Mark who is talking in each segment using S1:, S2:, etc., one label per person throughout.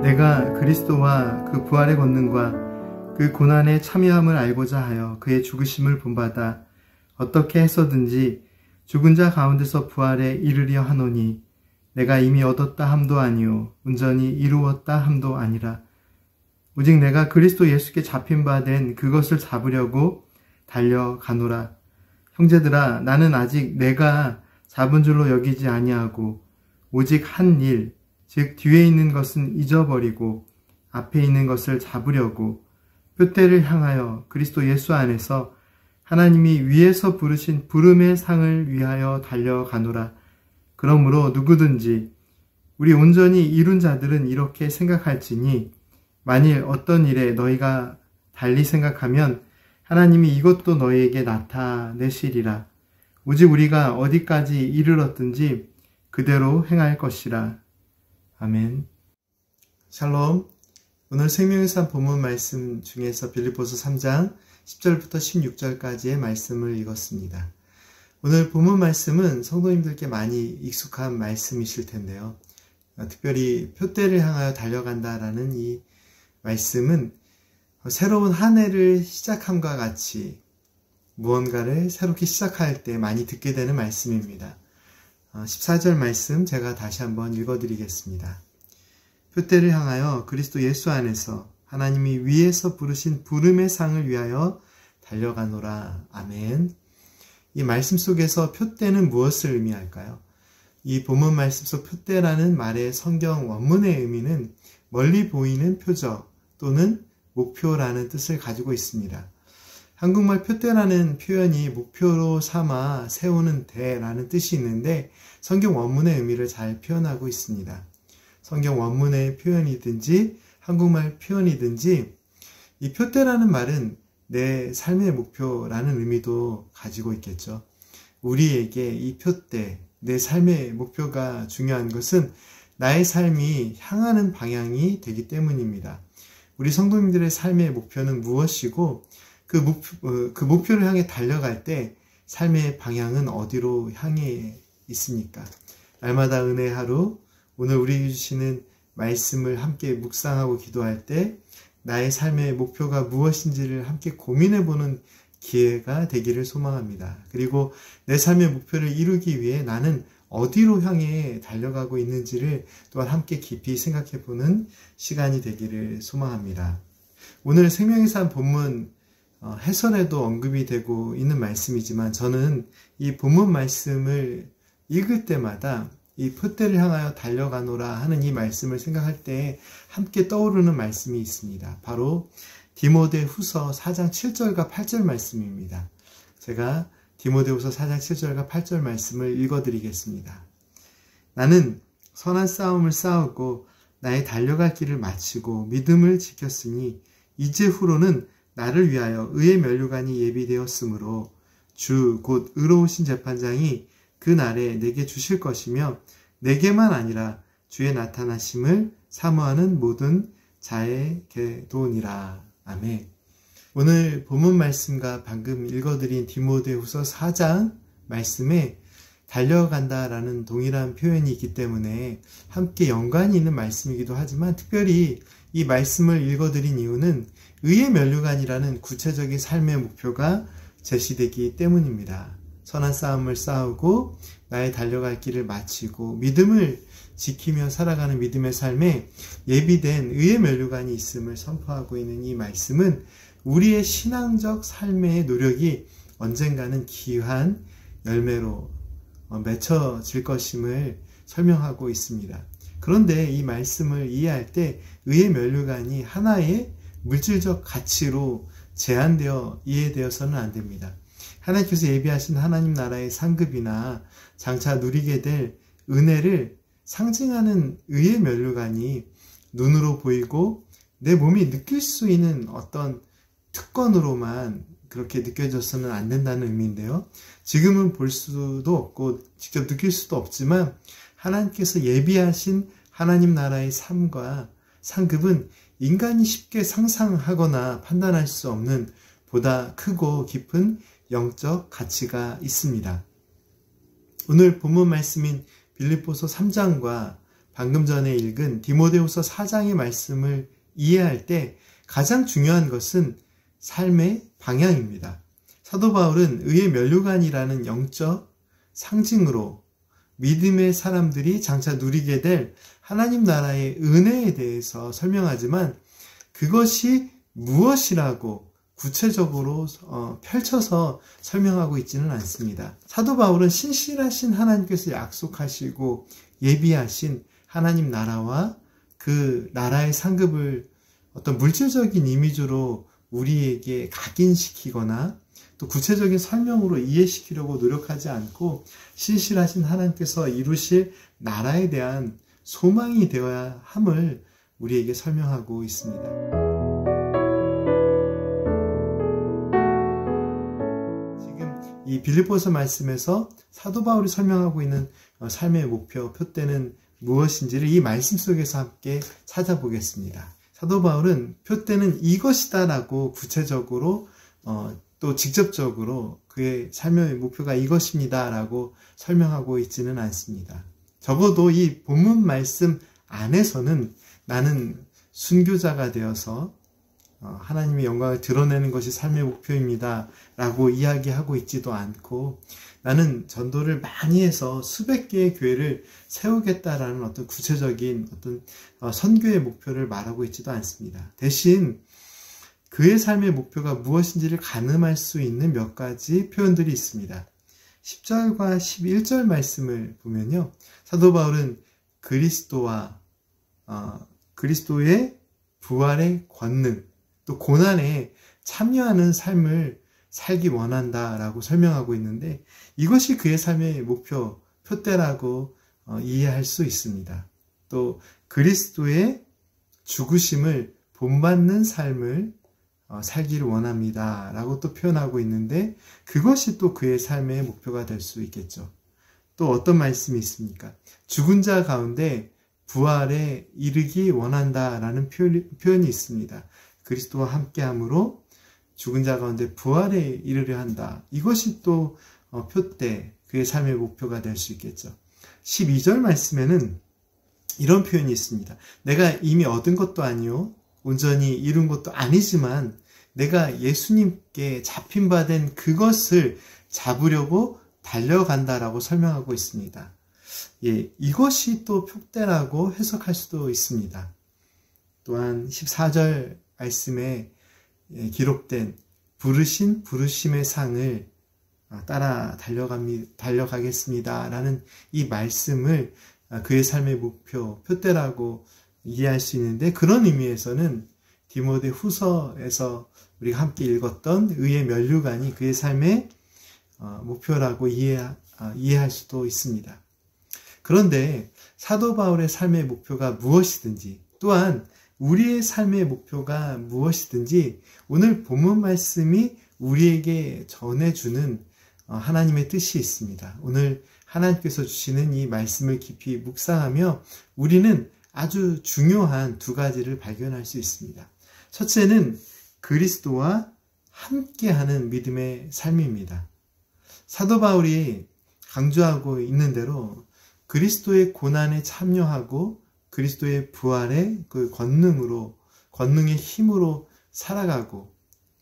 S1: 내가 그리스도와 그 부활의 권능과 그 고난에 참여함을 알고자 하여 그의 죽으심을 본받아 어떻게 해서든지 죽은 자 가운데서 부활에 이르려 하노니 내가 이미 얻었다 함도 아니요 온전히 이루었다 함도 아니라 오직 내가 그리스도 예수께 잡힌 바 된 그것을 잡으려고 달려가노라. 형제들아, 나는 아직 내가 잡은 줄로 여기지 아니하고 오직 한 일, 즉 뒤에 있는 것은 잊어버리고 앞에 있는 것을 잡으려고 표대를 향하여 그리스도 예수 안에서 하나님이 위에서 부르신 부름의 상을 위하여 달려가노라. 그러므로 누구든지 우리 온전히 이룬 자들은 이렇게 생각할지니 만일 어떤 일에 너희가 달리 생각하면 하나님이 이것도 너희에게 나타내시리라. 오직 우리가 어디까지 이르렀든지 그대로 행할 것이라. 아멘. 샬롬. 오늘 생명의 산 본문 말씀 중에서 빌립보서 3장 10절부터 16절까지의 말씀을 읽었습니다. 오늘 본문 말씀은 성도님들께 많이 익숙한 말씀이실 텐데요. 특별히 표대를 향하여 달려간다라는 이 말씀은 새로운 한 해를 시작함과 같이 무언가를 새롭게 시작할 때 많이 듣게 되는 말씀입니다. 14절 말씀 제가 다시 한번 읽어드리겠습니다. 표대를 향하여 그리스도 예수 안에서 하나님이 위에서 부르신 부름의 상을 위하여 달려가노라. 아멘. 이 말씀 속에서 표대는 무엇을 의미할까요? 이 본문 말씀 속 표대라는 말의 성경 원문의 의미는 멀리 보이는 표적 또는 목표라는 뜻을 가지고 있습니다. 한국말 표대라는 표현이 목표로 삼아 세우는 대라는 뜻이 있는데 성경 원문의 의미를 잘 표현하고 있습니다. 성경 원문의 표현이든지 한국말 표현이든지 이 표대라는 말은 내 삶의 목표라는 의미도 가지고 있겠죠. 우리에게 이 표대, 내 삶의 목표가 중요한 것은 나의 삶이 향하는 방향이 되기 때문입니다. 우리 성도님들의 삶의 목표는 무엇이고 그 목표를 향해 달려갈 때 삶의 방향은 어디로 향해 있습니까? 날마다 은혜 하루, 오늘 우리에게 주시는 말씀을 함께 묵상하고 기도할 때 나의 삶의 목표가 무엇인지를 함께 고민해보는 기회가 되기를 소망합니다. 그리고 내 삶의 목표를 이루기 위해 나는 어디로 향해 달려가고 있는지를 또한 함께 깊이 생각해보는 시간이 되기를 소망합니다. 오늘 생명의 산 본문 해설에도 언급이 되고 있는 말씀이지만 저는 이 본문 말씀을 읽을 때마다 이 표대를 향하여 달려가노라 하는 이 말씀을 생각할 때 함께 떠오르는 말씀이 있습니다. 바로 디모데후서 4장 7절과 8절 말씀입니다. 제가 디모데후서 4장 7절과 8절 말씀을 읽어드리겠습니다. 나는 선한 싸움을 싸우고 나의 달려갈 길을 마치고 믿음을 지켰으니 이제 후로는 나를 위하여 의의 면류관이 예비되었으므로 주 곧 의로우신 재판장이 그 날에 내게 주실 것이며 내게만 아니라 주의 나타나심을 사모하는 모든 자에게도니라. 아멘. 오늘 본문 말씀과 방금 읽어드린 디모데후서 4장 말씀에 달려간다라는 동일한 표현이 있기 때문에 함께 연관이 있는 말씀이기도 하지만 특별히 이 말씀을 읽어드린 이유는 의의 면류관이라는 구체적인 삶의 목표가 제시되기 때문입니다. 선한 싸움을 싸우고 나의 달려갈 길을 마치고 믿음을 지키며 살아가는 믿음의 삶에 예비된 의의 면류관이 있음을 선포하고 있는 이 말씀은 우리의 신앙적 삶의 노력이 언젠가는 귀한 열매로 맺혀질 것임을 설명하고 있습니다. 그런데 이 말씀을 이해할 때 의의 면류관이 하나의 물질적 가치로 제한되어 이해되어서는 안 됩니다. 하나님께서 예비하신 하나님 나라의 상급이나 장차 누리게 될 은혜를 상징하는 의의 면류관이 눈으로 보이고 내 몸이 느낄 수 있는 어떤 특권으로만 그렇게 느껴져서는 안 된다는 의미인데요. 지금은 볼 수도 없고 직접 느낄 수도 없지만 하나님께서 예비하신 하나님 나라의 삶과 상급은 인간이 쉽게 상상하거나 판단할 수 없는 보다 크고 깊은 영적 가치가 있습니다. 오늘 본문 말씀인 빌립보서 3장과 방금 전에 읽은 디모데후서 4장의 말씀을 이해할 때 가장 중요한 것은 삶의 방향입니다. 사도 바울은 의의 면류관이라는 영적 상징으로 믿음의 사람들이 장차 누리게 될 하나님 나라의 은혜에 대해서 설명하지만 그것이 무엇이라고 구체적으로 펼쳐서 설명하고 있지는 않습니다. 사도 바울은 신실하신 하나님께서 약속하시고 예비하신 하나님 나라와 그 나라의 상급을 어떤 물질적인 이미지로 우리에게 각인시키거나 또 구체적인 설명으로 이해시키려고 노력하지 않고 신실하신 하나님께서 이루실 나라에 대한 소망이 되어야 함을 우리에게 설명하고 있습니다. 지금 이 빌립보서 말씀에서 사도 바울이 설명하고 있는 삶의 목표, 표대는 무엇인지를 이 말씀 속에서 함께 찾아보겠습니다. 사도 바울은 표대는 이것이다 라고 구체적으로 또 직접적으로 그의 삶의 목표가 이것입니다 라고 설명하고 있지는 않습니다. 적어도 이 본문 말씀 안에서는 나는 순교자가 되어서 하나님의 영광을 드러내는 것이 삶의 목표입니다 라고 이야기하고 있지도 않고 나는 전도를 많이 해서 수백 개의 교회를 세우겠다라는 어떤 구체적인 어떤 선교의 목표를 말하고 있지도 않습니다. 대신 그의 삶의 목표가 무엇인지를 가늠할 수 있는 몇 가지 표현들이 있습니다. 10절과 11절 말씀을 보면요. 사도 바울은 그리스도의 부활의 권능, 또 고난에 참여하는 삶을 살기 원한다라고 설명하고 있는데 이것이 그의 삶의 목표, 표대라고 이해할 수 있습니다. 또 그리스도의 죽으심을 본받는 삶을 살기를 원합니다 라고 또 표현하고 있는데 그것이 또 그의 삶의 목표가 될 수 있겠죠. 또 어떤 말씀이 있습니까? 죽은 자 가운데 부활에 이르기 원한다 라는 표현이 있습니다. 그리스도와 함께함으로 죽은 자 가운데 부활에 이르려 한다. 이것이 또 표대, 그의 삶의 목표가 될 수 있겠죠. 12절 말씀에는 이런 표현이 있습니다. 내가 이미 얻은 것도 아니요 온전히 이룬 것도 아니지만 내가 예수님께 잡힌 바 된 그것을 잡으려고 달려간다라고 설명하고 있습니다. 예, 이것이 또 표대라고 해석할 수도 있습니다. 또한 14절 말씀에 기록된 부르심의 상을 따라 달려가겠습니다 라는 이 말씀을 그의 삶의 목표, 표대라고 이해할 수 있는데 그런 의미에서는 디모데 후서에서 우리가 함께 읽었던 의의 면류관이 그의 삶의 목표라고 이해할 수도 있습니다. 그런데 사도 바울의 삶의 목표가 무엇이든지 또한 우리의 삶의 목표가 무엇이든지 오늘 본문 말씀이 우리에게 전해주는 하나님의 뜻이 있습니다. 오늘 하나님께서 주시는 이 말씀을 깊이 묵상하며 우리는 아주 중요한 두 가지를 발견할 수 있습니다. 첫째는 그리스도와 함께하는 믿음의 삶입니다. 사도 바울이 강조하고 있는 대로 그리스도의 고난에 참여하고 그리스도의 부활의 그 권능의 힘으로 살아가고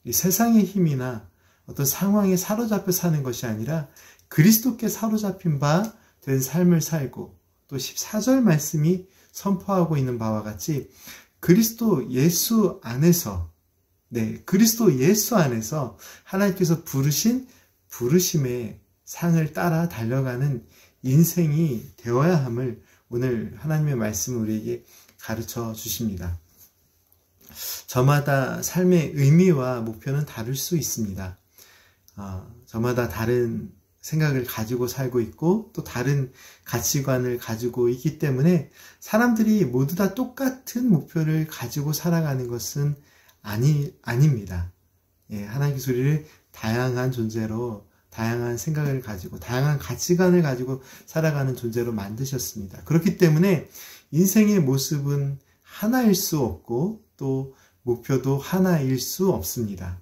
S1: 이 세상의 힘이나 어떤 상황에 사로잡혀 사는 것이 아니라 그리스도께 사로잡힌 바 된 삶을 살고 또 14절 말씀이 선포하고 있는 바와 같이 그리스도 예수 안에서 하나님께서 부르신 부르심의 상을 따라 달려가는 인생이 되어야 함을 오늘 하나님의 말씀을 우리에게 가르쳐 주십니다. 저마다 삶의 의미와 목표는 다를 수 있습니다. 저마다 다른 생각을 가지고 살고 있고 또 다른 가치관을 가지고 있기 때문에 사람들이 모두 다 똑같은 목표를 가지고 살아가는 것은 아닙니다. 예, 하나님께서 우리를 다양한 존재로 다양한 생각을 가지고 다양한 가치관을 가지고 살아가는 존재로 만드셨습니다. 그렇기 때문에 인생의 모습은 하나일 수 없고 또 목표도 하나일 수 없습니다.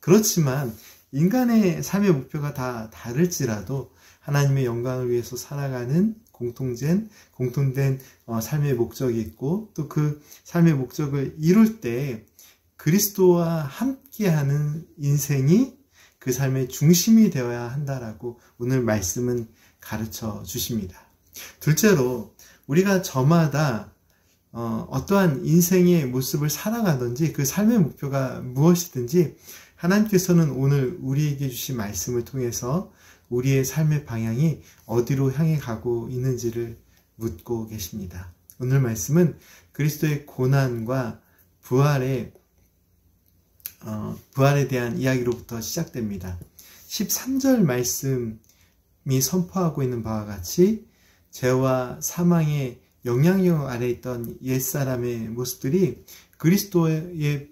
S1: 그렇지만 인간의 삶의 목표가 다 다를지라도 하나님의 영광을 위해서 살아가는 공통된 삶의 목적이 있고, 또 그 삶의 목적을 이룰 때 그리스도와 함께하는 인생이 그 삶의 중심이 되어야 한다라고 오늘 말씀은 가르쳐 주십니다. 둘째로, 우리가 저마다 어떠한 인생의 모습을 살아가든지 그 삶의 목표가 무엇이든지 하나님께서는 오늘 우리에게 주신 말씀을 통해서 우리의 삶의 방향이 어디로 향해 가고 있는지를 묻고 계십니다. 오늘 말씀은 그리스도의 고난과 부활에 대한 이야기로부터 시작됩니다. 13절 말씀이 선포하고 있는 바와 같이 죄와 사망의 영향력 아래 있던 옛사람의 모습들이 그리스도의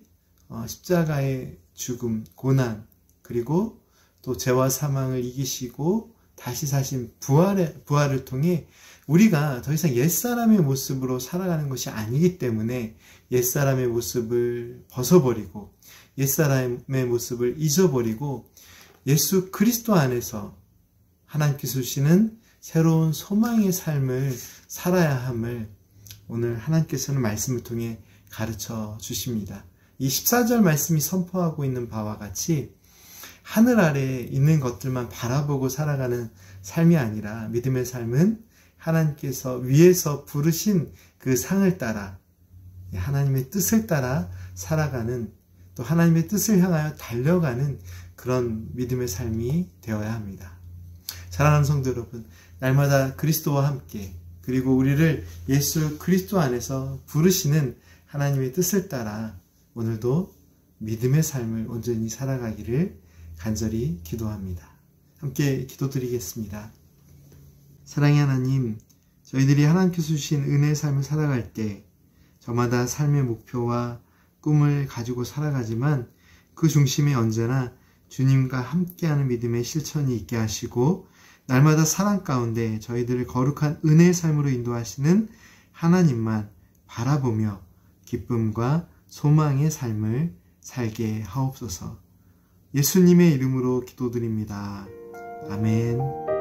S1: 십자가의 죽음, 고난, 그리고 또 죄와 사망을 이기시고 다시 사신 부활을 통해 우리가 더 이상 옛사람의 모습으로 살아가는 것이 아니기 때문에 옛사람의 모습을 벗어버리고 옛사람의 모습을 잊어버리고 예수 그리스도 안에서 하나님께서 주시는 새로운 소망의 삶을 살아야 함을 오늘 하나님께서는 말씀을 통해 가르쳐 주십니다. 이 14절 말씀이 선포하고 있는 바와 같이 하늘 아래에 있는 것들만 바라보고 살아가는 삶이 아니라 믿음의 삶은 하나님께서 위에서 부르신 그 상을 따라 하나님의 뜻을 따라 살아가는, 또 하나님의 뜻을 향하여 달려가는 그런 믿음의 삶이 되어야 합니다. 사랑하는 성도 여러분, 날마다 그리스도와 함께, 그리고 우리를 예수 그리스도 안에서 부르시는 하나님의 뜻을 따라 오늘도 믿음의 삶을 온전히 살아가기를 간절히 기도합니다. 함께 기도드리겠습니다. 사랑의 하나님, 저희들이 하나님께서 주신 은혜의 삶을 살아갈 때 저마다 삶의 목표와 꿈을 가지고 살아가지만 그 중심에 언제나 주님과 함께하는 믿음의 실천이 있게 하시고 날마다 사랑 가운데 저희들을 거룩한 은혜의 삶으로 인도하시는 하나님만 바라보며 기쁨과 소망의 삶을 살게 하옵소서. 예수님의 이름으로 기도드립니다. 아멘.